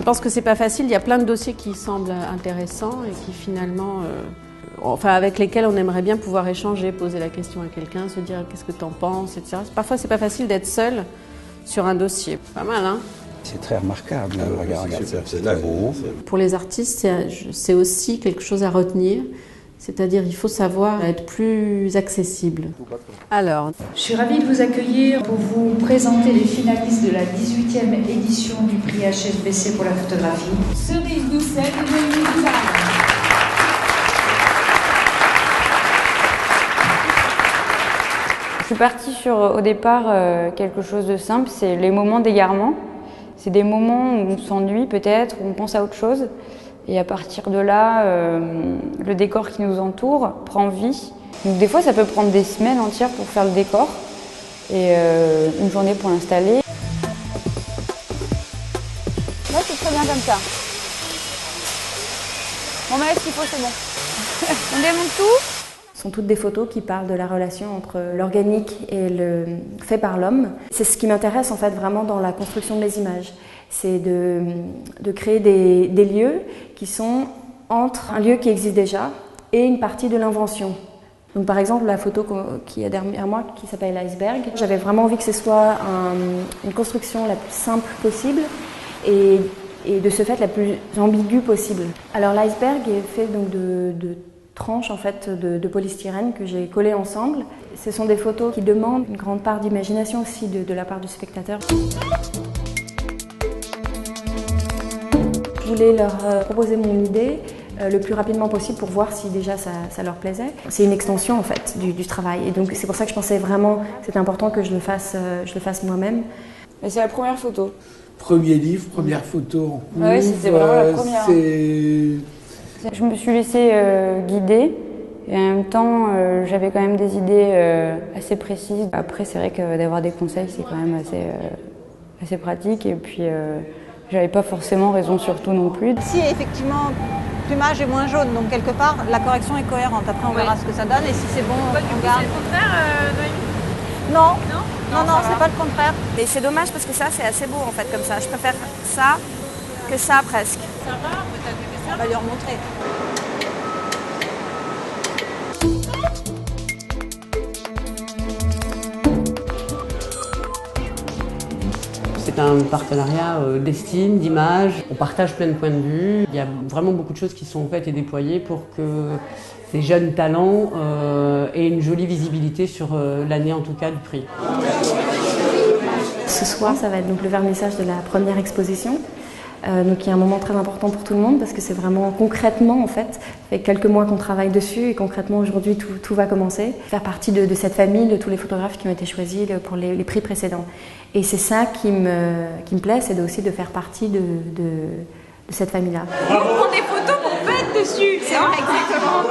Je pense que c'est pas facile, il y a plein de dossiers qui semblent intéressants et qui finalement, avec lesquels on aimerait bien pouvoir échanger, poser la question à quelqu'un, se dire qu'est-ce que t'en penses, etc. Parfois c'est pas facile d'être seul sur un dossier. Pas mal, hein? C'est très remarquable, regarde, c'est très beau. Pour les artistes, c'est aussi quelque chose à retenir. C'est-à-dire il faut savoir être plus accessible. Alors, je suis ravie de vous accueillir pour vous présenter les finalistes de la 18e édition du prix HSBC pour la photographie. Cerise Doucet et Noémie Goulard. Je suis partie sur, au départ, quelque chose de simple, c'est les moments d'égarement. C'est des moments où on s'ennuie peut-être, où on pense à autre chose. Et à partir de là, le décor qui nous entoure prend vie. Donc des fois, ça peut prendre des semaines entières pour faire le décor et une journée pour l'installer. Là, c'est très bien comme ça. On met ce qu'il faut, c'est bon. On démonte tout. Ce sont toutes des photos qui parlent de la relation entre l'organique et le fait par l'homme. C'est ce qui m'intéresse en fait vraiment dans la construction de mes images. C'est de créer des lieux qui sont entre un lieu qui existe déjà et une partie de l'invention. Donc par exemple la photo qui est derrière moi qui s'appelle l'iceberg, j'avais vraiment envie que ce soit une construction la plus simple possible et de ce fait la plus ambiguë possible. Alors l'iceberg est fait donc de tranches en fait de polystyrène que j'ai collées ensemble. Ce sont des photos qui demandent une grande part d'imagination aussi de la part du spectateur. Je voulais leur proposer mon idée le plus rapidement possible pour voir si déjà ça leur plaisait. C'est une extension en fait du travail et donc c'est pour ça que je pensais vraiment que c'était important que je le fasse moi-même. C'est la première photo. Premier livre, première photo en cours. Oui, c'était vraiment la première. Je me suis laissée guider et en même temps j'avais quand même des idées assez précises. Après c'est vrai que d'avoir des conseils c'est quand même assez pratique et puis j'avais pas forcément raison sur tout non plus. Si effectivement plumage est moins jaune, donc quelque part la correction est cohérente. Après on verra ce que ça donne et si c'est bon on garde. C'est le contraire, Noémie? Non, c'est pas le contraire. Mais c'est dommage parce que ça c'est assez beau en fait comme ça. Je préfère ça que ça presque. Ça va, peut-être aimé ça? On va lui remontrer. c'est un partenariat d'estime, d'image. On partage plein de points de vue. Il y a vraiment beaucoup de choses qui sont faites et déployées pour que ces jeunes talents aient une jolie visibilité sur l'année en tout cas du prix. Ce soir, ça va être donc le vernissage de la première exposition. Donc il y a un moment très important pour tout le monde parce que c'est vraiment concrètement en fait, ça fait quelques mois qu'on travaille dessus et concrètement aujourd'hui tout va commencer. Faire partie de cette famille, de tous les photographes qui ont été choisis pour les prix précédents. Et c'est ça qui me plaît, c'est aussi de faire partie de cette famille-là. On prend des photos pour mettre dessus, c'est vrai, exactement.